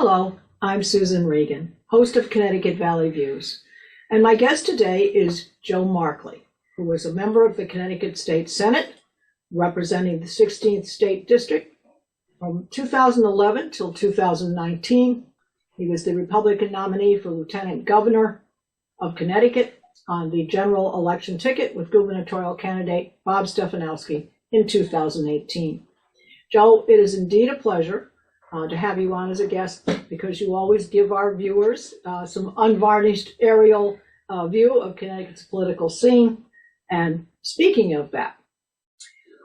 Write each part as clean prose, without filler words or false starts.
Hello, I'm Susan Regan, host of Connecticut Valley Views, and my guest today is Joe Markley, who was a member of the Connecticut State Senate, representing the 16th State District from 2011 till 2019. He was the Republican nominee for Lieutenant Governor of Connecticut on the general election ticket with gubernatorial candidate Bob Stefanowski in 2018. Joe, it is indeed a pleasure to have you on as a guest because you always give our viewers some unvarnished aerial view of Connecticut's political scene. And speaking of that,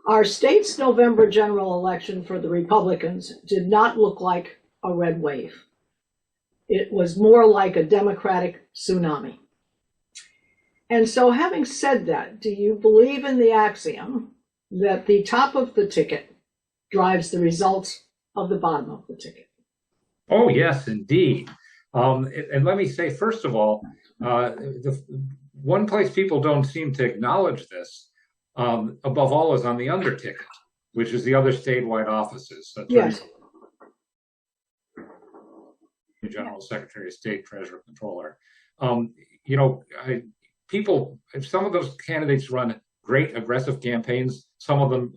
our state's November general election for the Republicans did not look like a red wave. It was more like a Democratic tsunami. And so having said that, do you believe in the axiom that the top of the ticket drives the results of the bottom of the ticket? Oh, yes, indeed. And let me say, first of all, the one place people don't seem to acknowledge this, above all, is on the under ticket, which is the other statewide offices, such Yes. as General Secretary of State, Treasurer, Controller. People, if some of those candidates run great aggressive campaigns, some of them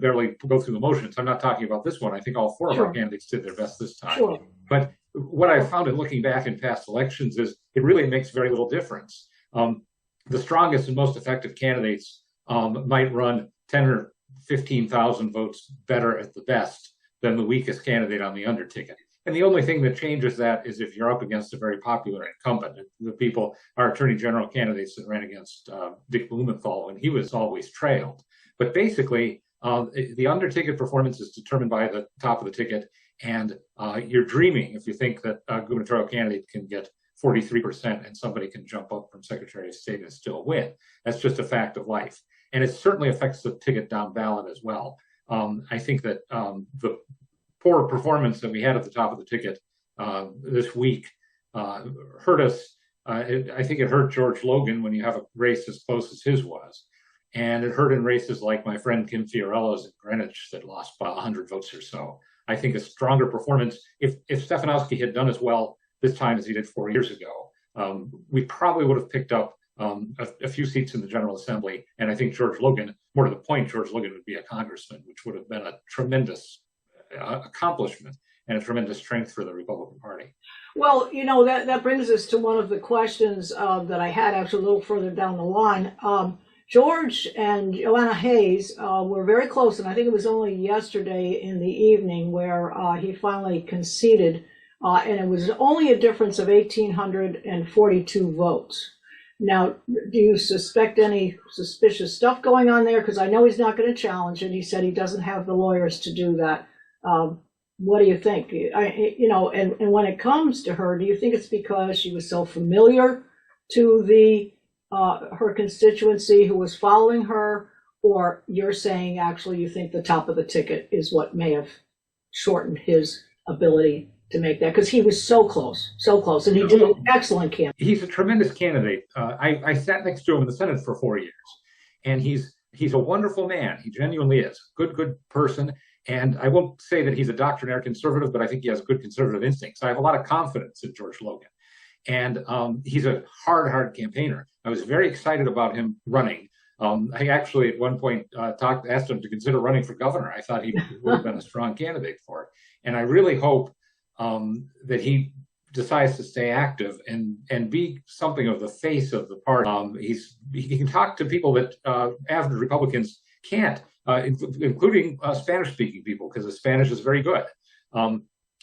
barely go through the motions. I'm not talking about this one. I think all four of our candidates did their best this time. Sure. But what I found in looking back in past elections is it really makes very little difference. The strongest and most effective candidates might run 10 or 15,000 votes better at the best than the weakest candidate on the under ticket. And the only thing that changes that is if you're up against a very popular incumbent. Our attorney general candidates that ran against Dick Blumenthal, and he was always trailed. But basically, the under ticket performance is determined by the top of the ticket. And you're dreaming if you think that a gubernatorial candidate can get 43% and somebody can jump up from Secretary of State and still win. That's just a fact of life. And it certainly affects the ticket down ballot as well. I think that the poor performance that we had at the top of the ticket this week hurt us. I think it hurt George Logan when you have a race as close as his was. And it hurt in races like my friend Kim Fiorella's in Greenwich that lost by 100 votes or so. I think a stronger performance, if Stefanowski had done as well this time as he did 4 years ago, we probably would have picked up a few seats in the General Assembly. And I think George Logan, more to the point, George Logan would be a congressman, which would have been a tremendous accomplishment and a tremendous strength for the Republican Party. Well, that brings us to one of the questions that I had actually a little further down the line. George and Joanna Hayes were very close, and I think it was only yesterday in the evening where he finally conceded, and it was only a difference of 1,842 votes. Now, do you suspect any suspicious stuff going on there? Because I know he's not going to challenge it. He said he doesn't have the lawyers to do that. What do you think? And when it comes to her, do you think it's because she was so familiar to her constituency who was following her, or you're saying actually you think the top of the ticket is what may have shortened his ability to make that? Because he was so close, and he did an excellent campaign. He's a tremendous candidate. I sat next to him in the Senate for 4 years, and he's a wonderful man. He genuinely is a good person. And I won't say that he's a doctrinaire conservative, but I think he has good conservative instincts. I have a lot of confidence in George Logan. And he's a hard campaigner. I was very excited about him running. I actually, at one point, asked him to consider running for governor. I thought he would have been a strong candidate for it. And I really hope that he decides to stay active and be something of the face of the party. He can talk to people that average Republicans can't, including Spanish-speaking people, because his Spanish is very good.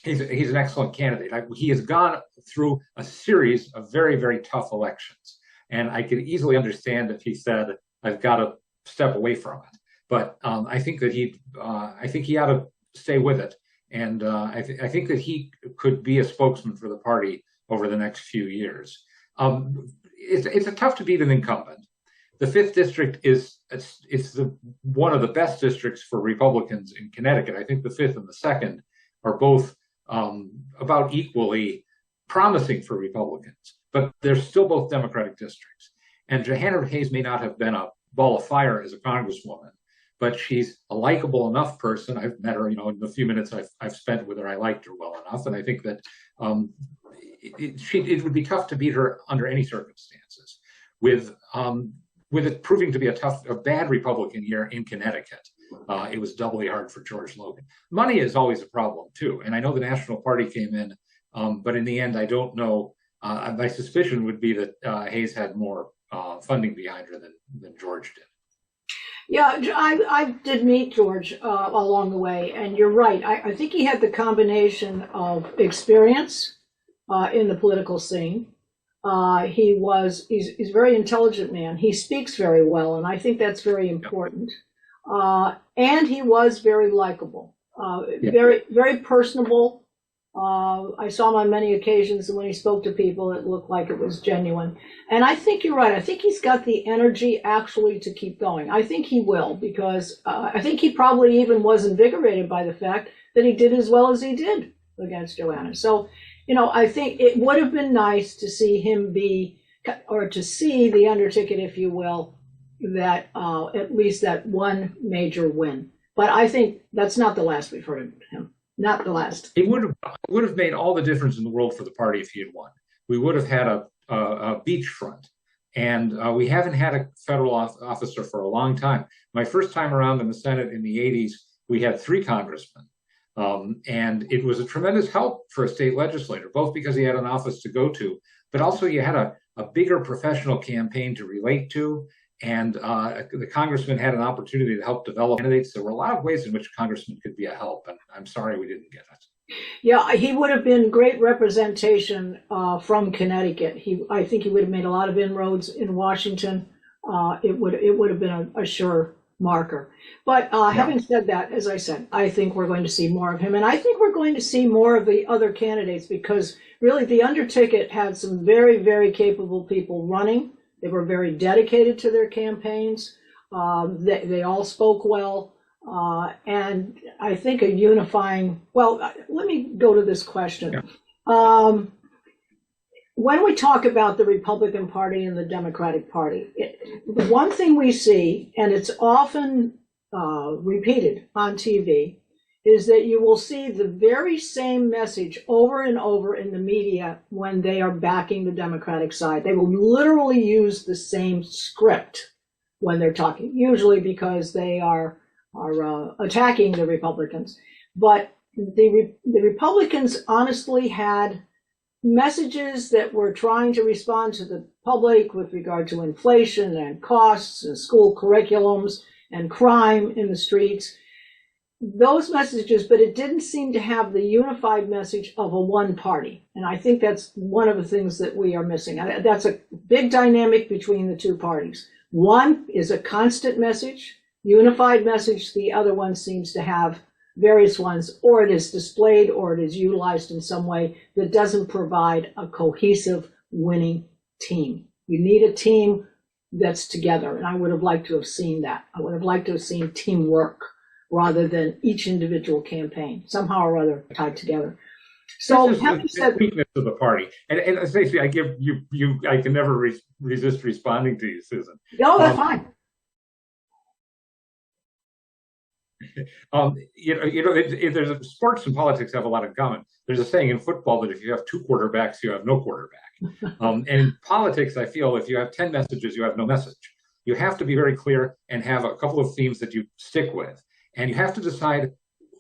He's an excellent candidate. He has gone through a series of very, very tough elections. And I could easily understand if he said, I've got to step away from it. But I think that he ought to stay with it. And I think that he could be a spokesman for the party over the next few years. It's tough to beat an incumbent. The 5th district is one of the best districts for Republicans in Connecticut. I think the 5th and the 2nd are both about equally promising for Republicans, but they're still both Democratic districts. And Johanna Hayes may not have been a ball of fire as a congresswoman, but she's a likable enough person. I've met her, in the few minutes I've spent with her, I liked her well enough, and I think that it would be tough to beat her under any circumstances. With it proving to be a bad Republican here in Connecticut, it was doubly hard for George Logan. Money is always a problem too, and I know the National Party came in, but in the end, I don't know. My suspicion would be that Hayes had more funding behind her than George did. Yeah, I did meet George along the way, and you're right. I think he had the combination of experience in the political scene. He's a very intelligent man. He speaks very well, and I think that's very important. And he was very likable, very, very personable. I saw him on many occasions, and when he spoke to people, it looked like it was genuine. And I think you're right. I think he's got the energy actually to keep going. I think he will, because I think he probably even was invigorated by the fact that he did as well as he did against Joanna. So, I think it would have been nice to see him to see the underticket, if you will, that at least that one major win. But I think that's not the last we've heard of him. Not the last. It would have made all the difference in the world for the party if he had won. We would have had a beachfront, and we haven't had a federal officer for a long time. My first time around in the Senate in the 80s, we had 3 congressmen, and it was a tremendous help for a state legislator, both because he had an office to go to, but also you had a bigger professional campaign to relate to. And the congressman had an opportunity to help develop candidates. There were a lot of ways in which a congressman could be a help, and I'm sorry we didn't get it. Yeah, he would have been great representation from Connecticut. I think he would have made a lot of inroads in Washington. It would have been a sure marker. But having said that, as I said, I think we're going to see more of him, and I think we're going to see more of the other candidates, because really the underticket had some very, very capable people running. They were very dedicated to their campaigns. They all spoke well. And I think a unifying, let me go to this question. Yeah. When we talk about the Republican Party and the Democratic Party, the one thing we see, and it's often repeated on TV, is that you will see the very same message over and over in the media when they are backing the Democratic side. They will literally use the same script when they're talking, usually because they are attacking the Republicans. But the Republicans honestly had messages that were trying to respond to the public with regard to inflation and costs and school curriculums and crime in the streets. Those messages, but it didn't seem to have the unified message of a one party. And I think that's one of the things that we are missing. That's a big dynamic between the two parties. One is a constant message, unified message. The other one seems to have various ones, or it is displayed or it is utilized in some way that doesn't provide a cohesive winning team. You need a team that's together. And I would have liked to have seen that. I would have liked to have seen teamwork rather than each individual campaign, somehow or other tied together. So having said the weakness of the party, and Stacey, I give you, I can never resist responding to you, Susan. No, that's fine. There's sports and politics have a lot in common. There's a saying in football that if you have 2 quarterbacks, you have no quarterback. And in politics, I feel if you have 10 messages, you have no message. You have to be very clear and have a couple of themes that you stick with. And you have to decide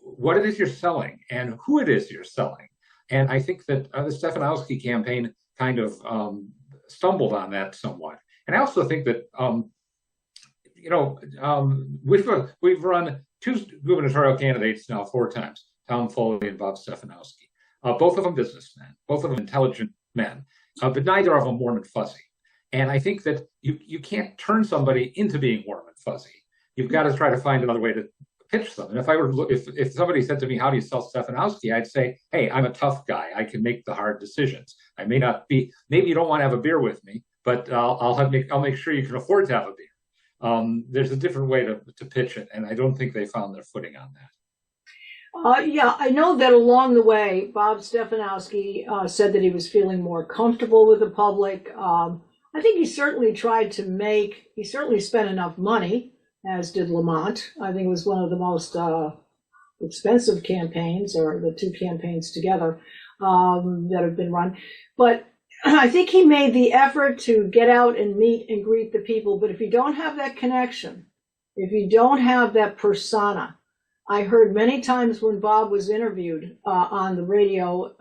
what it is you're selling and who it is you're selling. And I think that the Stefanowski campaign kind of stumbled on that somewhat. And I also think that, we've run 2 gubernatorial candidates now 4 times, Tom Foley and Bob Stefanowski. Both of them businessmen, both of them intelligent men, but neither of them warm and fuzzy. And I think that you can't turn somebody into being warm and fuzzy. You've got to try to find another way to pitch them. And if somebody said to me, how do you sell Stefanowski? I'd say, hey, I'm a tough guy. I can make the hard decisions. I may not be, maybe you don't want to have a beer with me, but I'll make sure you can afford to have a beer. There's a different way to pitch it. And I don't think they found their footing on that. Yeah, I know that along the way, Bob Stefanowski said that he was feeling more comfortable with the public. I think he certainly spent enough money as did Lamont. I think it was one of the most expensive campaigns, or the two campaigns together that have been run. But I think he made the effort to get out and meet and greet the people. But if you don't have that connection, if you don't have that persona, I heard many times when Bob was interviewed on the radio,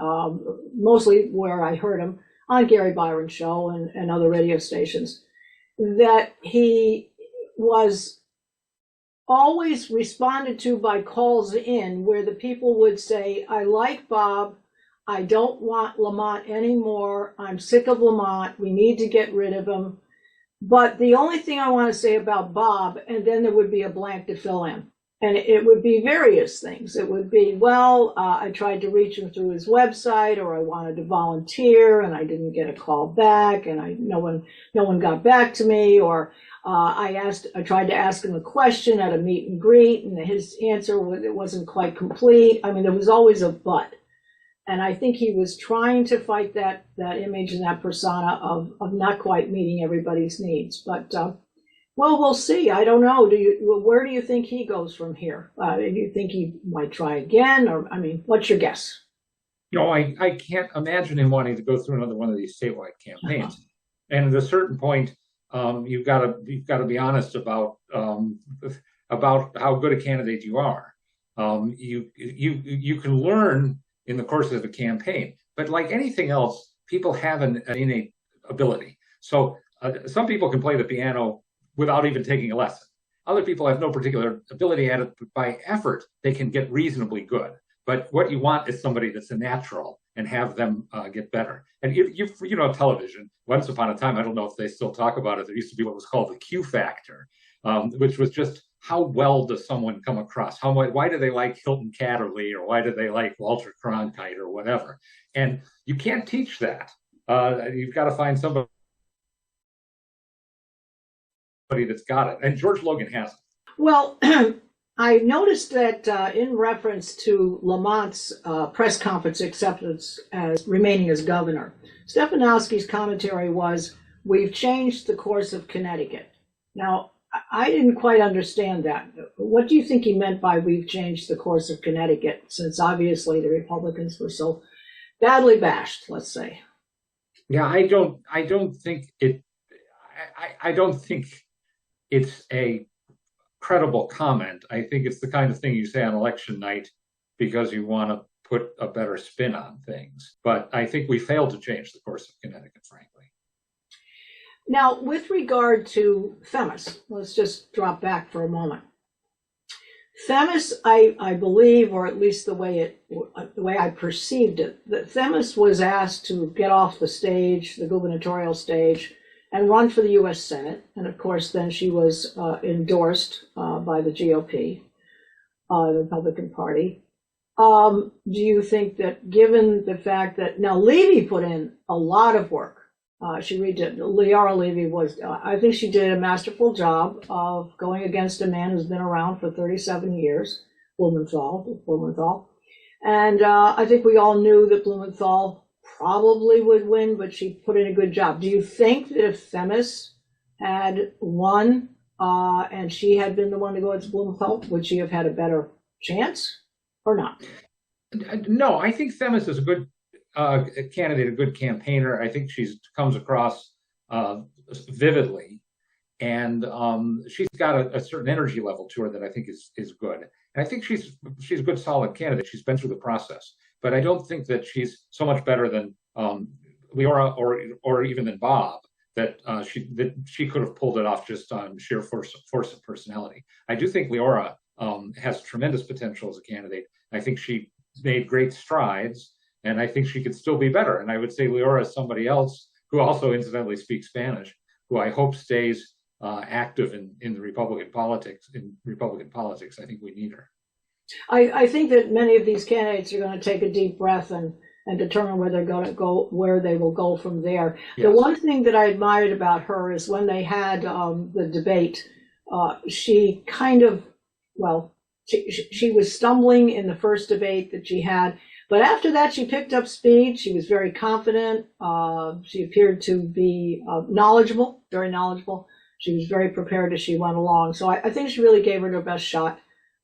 mostly where I heard him on Gary Byron's show and other radio stations, that he was always responded to by calls in where the people would say, I like Bob, I don't want Lamont anymore, I'm sick of Lamont, we need to get rid of him. But the only thing I want to say about Bob, and then there would be a blank to fill in. And it would be various things. It would be, well, I tried to reach him through his website, or I wanted to volunteer and I didn't get a call back, and no one got back to me, or I tried to ask him a question at a meet and greet, and his answer wasn't quite complete. I mean, there was always a but. And I think he was trying to fight that image and that persona of not quite meeting everybody's needs. But well, we'll see. I don't know. Where do you think he goes from here? Do you think he might try again? Or, I mean, what's your guess? I can't imagine him wanting to go through another one of these statewide campaigns. And at a certain point, you've got to be honest about how good a candidate you are. You can learn in the course of a campaign, but like anything else, people have an innate ability. So some people can play the piano without even taking a lesson. Other people have no particular ability at it, but by effort, they can get reasonably good. But what you want is somebody that's a natural and have them get better. And you know, television, once upon a time, I don't know if they still talk about it, there used to be what was called the Q factor, which was just how well does someone come across? Why do they like Hilton Catterley, or why do they like Walter Cronkite, or whatever? And you can't teach that. You've got to find somebody that's got it. And George Logan has it. Well, I noticed that in reference to Lamont's press conference acceptance as remaining as governor, Stefanowski's commentary was, we've changed the course of Connecticut. Now, I didn't quite understand that. What do you think he meant by we've changed the course of Connecticut, since obviously the Republicans were so badly bashed, let's say? Yeah, I don't think it's a credible comment. I think it's the kind of thing you say on election night because you want to put a better spin on things. But I think we failed to change the course of Connecticut, frankly. Now, with regard to Themis, let's just drop back for a moment. Themis, I believe, or at least the way I perceived it, that Themis was asked to get off the stage, the gubernatorial stage, and run for the U.S. Senate. And of course, then she was endorsed by the GOP, the Republican Party. Do you think that, given the fact that now Levy put in a lot of work, Leora Levy I think she did a masterful job of going against a man who's been around for 37 years, Blumenthal. And I think we all knew that Blumenthal probably would win, but she put in a good job. Do you think that if Themis had won and she had been the one to go against Blumenthal, would she have had a better chance or not? No, I think Themis is a good candidate, a good campaigner. I think she comes across vividly, and she's got a certain energy level to her that I think is good. And I think she's a good, solid candidate. She's been through the process, but I don't think that she's so much better than Leora or even than Bob that she could have pulled it off just on sheer force of personality. I do think Leora has tremendous potential as a candidate. I think she made great strides. And I think she could still be better. And I would say Leora is somebody else who also incidentally speaks Spanish, who I hope stays active in the Republican politics. I think we need her. I think that many of these candidates are going to take a deep breath and determine where they're going to go, where they will go from there. Yes. The one thing that I admired about her is when they had the debate, she kind of, she was stumbling in the first debate that she had. But after that, she picked up speed. She was very confident. She appeared to be knowledgeable, very knowledgeable. She was very prepared as she went along. So I think she really gave it her best shot.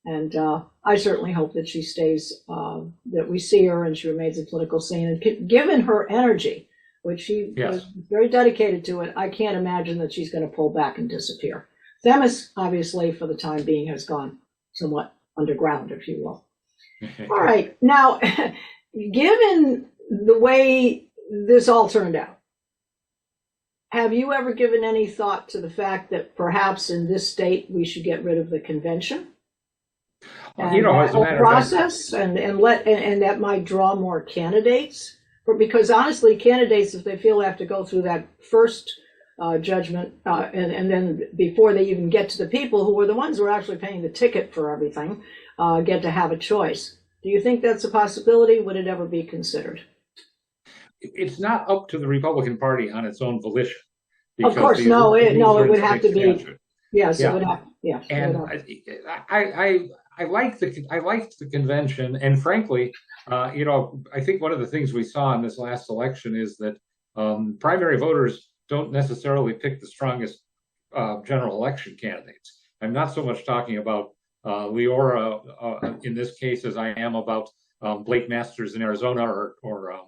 And I certainly hope that she stays, that we see her and she remains in the political scene. And given her energy, which she was very dedicated to it, I can't imagine that she's going to pull back and disappear. Themis, obviously, for the time being, has gone somewhat underground, if you will. All right. Now, given the way this all turned out, have you ever given any thought to the fact that perhaps in this state we should get rid of the convention? And as a matter process, and that might draw more candidates? Because honestly, candidates, if they feel they have to go through that first judgment, and then before they even get to the people who are the ones who are actually paying the ticket for everything, get to have a choice. Do you think that's a possibility? Would it ever be considered? It's not up to the Republican Party on its own volition. Of course, no, it would have to be. Yes, it would have. Yes, and I liked the convention, and frankly, I think one of the things we saw in this last election is that primary voters don't necessarily pick the strongest general election candidates. I'm not so much talking about Leora in this case as I am about Blake Masters in Arizona or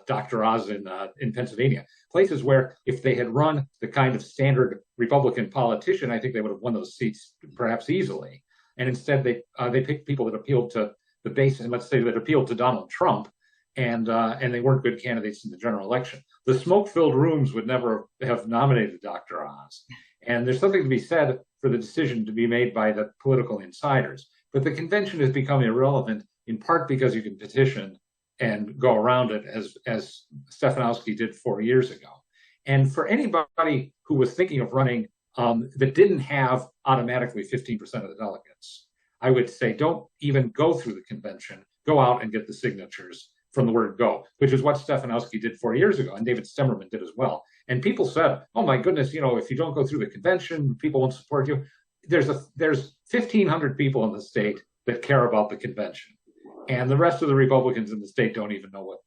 Dr. Oz in Pennsylvania. Places where if they had run the kind of standard Republican politician, I think they would have won those seats perhaps easily. And instead, they picked people that appealed to the base, and let's say that appealed to Donald Trump, and they weren't good candidates in the general election. The smoke-filled rooms would never have nominated Dr. Oz. And there's something to be said for the decision to be made by the political insiders. But the convention has become irrelevant in part because you can petition and go around it as Stefanowski did 4 years ago. And for anybody who was thinking of running that didn't have automatically 15% of the delegates, I would say don't even go through the convention. Go out and get the signatures from the word go, which is what Stefanowski did 4 years ago, and David Stemmerman did as well. And people said, oh my goodness, if you don't go through the convention, people won't support you. There's 1,500 people in the state that care about the convention. And the rest of the Republicans in the state don't even know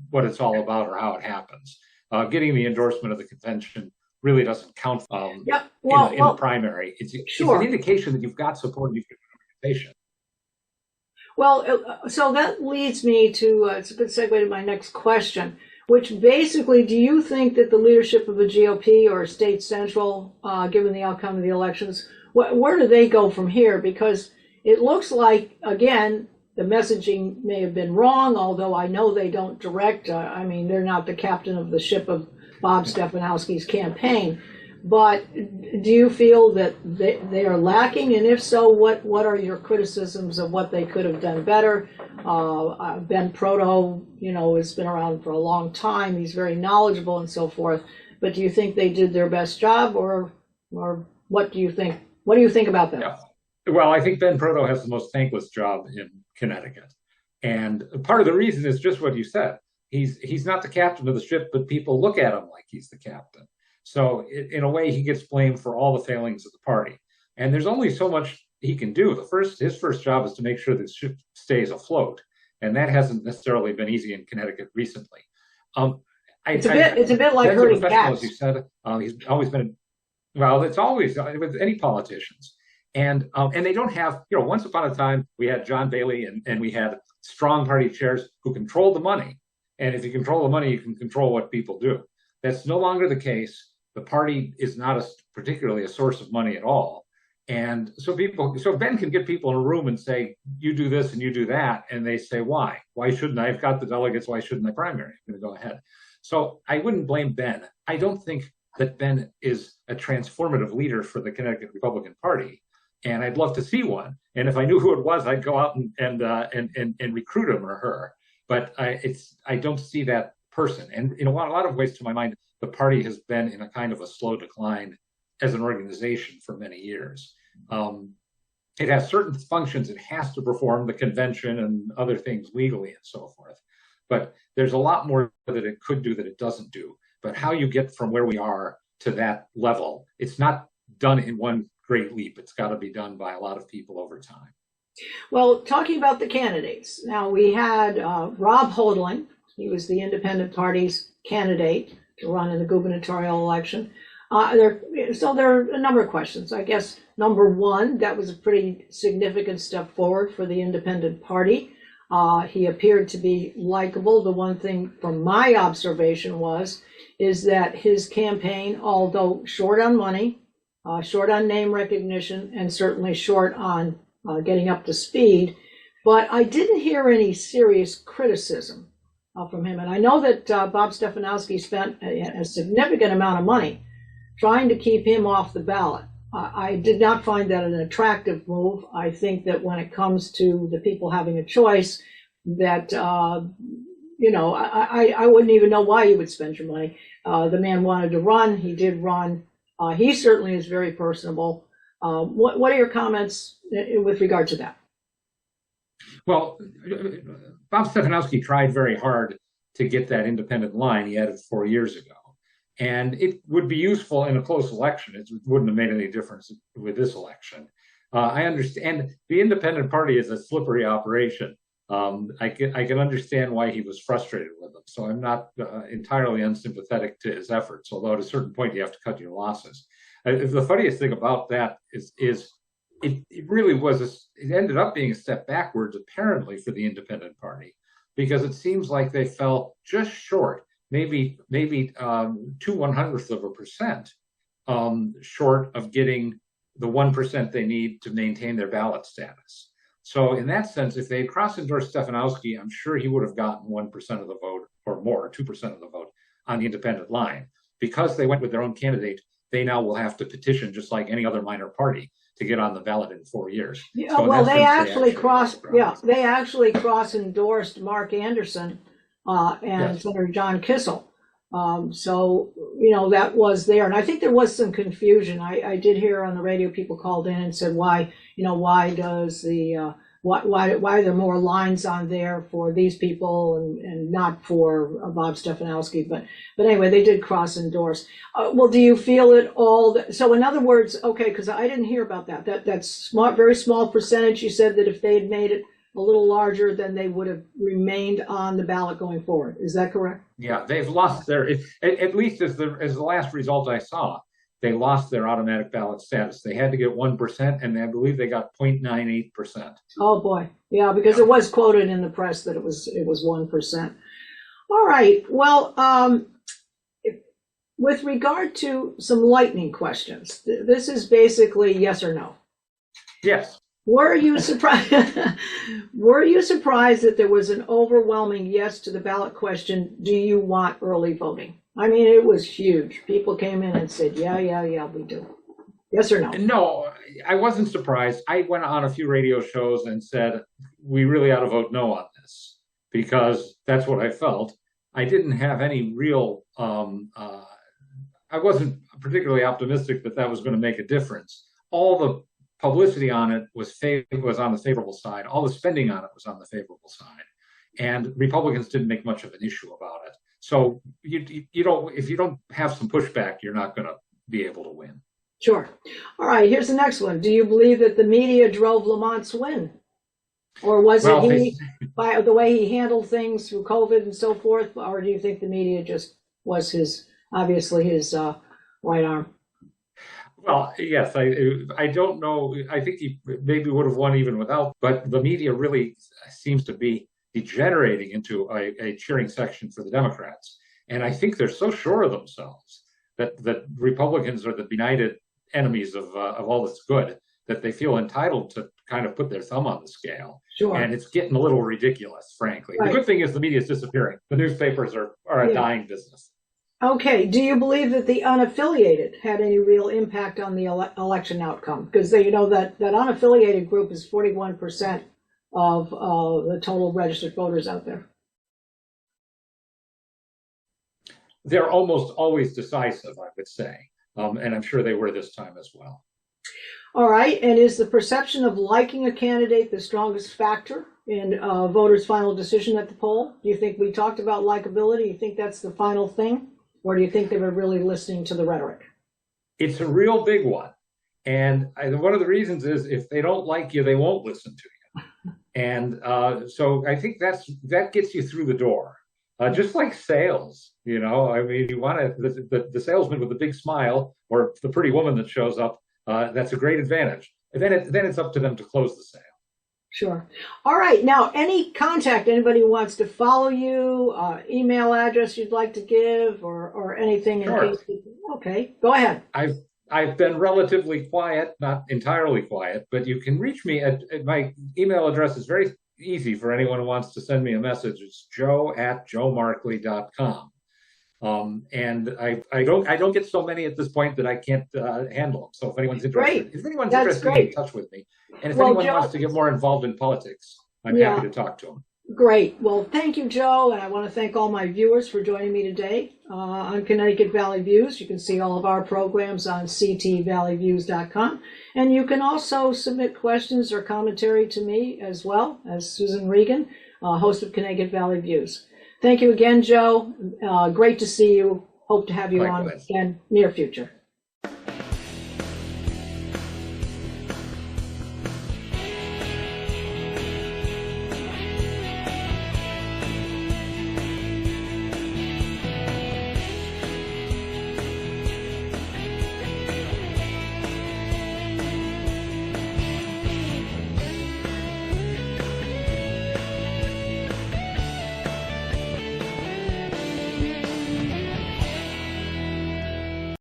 what it's all about or how it happens. Getting the endorsement of the convention really doesn't count in the primary. It's an indication that you've got support and you've got organization. Well, so that leads me to, it's a good segue to my next question, which basically, do you think that the leadership of the GOP or State Central, given the outcome of the elections, where do they go from here? Because it looks like, again, the messaging may have been wrong, although I know they don't direct. They're not the captain of the ship of Bob Stefanowski's campaign. But do you feel that they are lacking? And if so, what are your criticisms of what they could have done better? Ben Proto, has been around for a long time. He's very knowledgeable and so forth. But do you think they did their best job, or what do you think? What do you think about that? Yeah. Well, I think Ben Proto has the most thankless job in Connecticut. And part of the reason is just what you said. He's not the captain of the ship, but people look at him like he's the captain. So in a way, he gets blamed for all the failings of the party. And there's only so much he can do. His first job is to make sure the ship stays afloat. And that hasn't necessarily been easy in Connecticut recently. It's a bit like herding cats. As you said, he's always been, it's always with any politicians. And they don't have, once upon a time, we had John Bailey and we had strong party chairs who controlled the money. And if you control the money, you can control what people do. That's no longer the case. The party is not particularly a source of money at all. And so Ben can get people in a room and say, you do this and you do that. And they say, why? Why shouldn't I? I've got the delegates. Why shouldn't I primary? I'm going to go ahead. So I wouldn't blame Ben. I don't think that Ben is a transformative leader for the Connecticut Republican Party. And I'd love to see one. And if I knew who it was, I'd go out and recruit him or her. But I don't see that person. And in a lot of ways, to my mind, the party has been in a kind of a slow decline as an organization for many years. It has certain functions it has to perform, the convention and other things legally and so forth. But there's a lot more that it could do that it doesn't do. But how you get from where we are to that level, it's not done in one great leap. It's got to be done by a lot of people over time. Well, talking about the candidates, now we had Rob Holdling. He was the Independent Party's candidate to run in the gubernatorial election. So there are a number of questions. I guess number one, that was a pretty significant step forward for the independent party. He appeared to be likable. The one thing from my observation is that his campaign, although short on money, short on name recognition, and certainly short on getting up to speed, but I didn't hear any serious criticism from him. And I know that Bob Stefanowski spent a significant amount of money trying to keep him off the ballot. I did not find that an attractive move. I think that when it comes to the people having a choice, that, I wouldn't even know why you would spend your money. The man wanted to run. He did run. He certainly is very personable. What are your comments with regard to that? Well, Bob Stefanowski tried very hard to get that independent line. He had it 4 years ago. And it would be useful in a close election. It wouldn't have made any difference with this election. I understand the independent party is a slippery operation. I can understand why he was frustrated with them. So I'm not entirely unsympathetic to his efforts, although at a certain point you have to cut your losses. The funniest thing about that is it really was, it ended up being a step backwards, apparently, for the independent party, because it seems like they fell just short, maybe 0.02% short of getting the 1% they need to maintain their ballot status. So in that sense, if they had cross-endorsed Stefanowski, I'm sure he would have gotten 1% of the vote or more, 2% of the vote on the independent line. Because they went with their own candidate, they now will have to petition just like any other minor party to get on the ballot in 4 years. Yeah, so well, they actually cross-endorsed Mark Anderson and yes. Senator John Kissel. So, that was there. And I think there was some confusion. I did hear on the radio people called in and said, why does why are there more lines on there for these people and not for Bob Stefanowski? But anyway, they did cross-endorse. Well, do you feel it all? So in other words, okay, because I didn't hear about that. That's small, very small percentage. You said that if they had made it a little larger, then they would have remained on the ballot going forward. Is that correct? Yeah, they've lost their, at least as the last result I saw, they lost their automatic ballot status. They had to get 1%, and I believe they got 0.98%. Oh boy, yeah, because it was quoted in the press that it was 1%. All right, well, with regard to some lightning questions, this is basically yes or no. Yes. Were you surprised? Were you surprised that there was an overwhelming yes to the ballot question? Do you want early voting? I mean, it was huge. People came in and said, yeah, we do. Yes or no? No, I wasn't surprised. I went on a few radio shows and said, we really ought to vote no on this, because that's what I felt. I didn't have any real, I wasn't particularly optimistic that was going to make a difference. All the publicity on it was on the favorable side. All the spending on it was on the favorable side. And Republicans didn't make much of an issue about it. So if you don't have some pushback, you're not going to be able to win. Sure. All right, here's the next one. Do you believe that the media drove Lamont's win? Or was it he, by the way he handled things through COVID and so forth? Or do you think the media just was obviously his right arm? Well, yes, I don't know. I think he maybe would have won even without, but the media really seems to be degenerating into a cheering section for the Democrats. And I think they're so sure of themselves that Republicans are the benighted enemies of all that's good, that they feel entitled to kind of put their thumb on the scale. Sure. And it's getting a little ridiculous, frankly. Right. The good thing is the media is disappearing. The newspapers are a dying business. Okay. Do you believe that the unaffiliated had any real impact on the election outcome? Because that unaffiliated group is 41% of the total registered voters out there. They're almost always decisive, I would say. And I'm sure they were this time as well. All right. And is the perception of liking a candidate the strongest factor in voters' final decision at the poll? Do you think we talked about likability? Do you think that's the final thing? Or do you think they were really listening to the rhetoric? It's a real big one. And one of the reasons is if they don't like you, they won't listen to you. And so I think that gets you through the door. just like sales, I mean, you want the salesman with the big smile or the pretty woman that shows up. That's a great advantage. And then it's up to them to close the sale. Sure. All right. Now, any contact, anybody who wants to follow you, email address you'd like to give, or anything? Sure. Okay, go ahead. I've been relatively quiet, not entirely quiet, but you can reach me at my email address is very easy for anyone who wants to send me a message. It's joe@joemarkley.com. And I don't get so many at this point that I can't handle them. So if anyone's interested, get in touch with me. And if anyone wants to get more involved in politics, I'm happy to talk to them. Great. Well, thank you, Joe. And I want to thank all my viewers for joining me today on Connecticut Valley Views. You can see all of our programs on ctvalleyviews.com. And you can also submit questions or commentary to me as well as Susan Regan, host of Connecticut Valley Views. Thank you again, Joe. Great to see you. Hope to have you on again near future.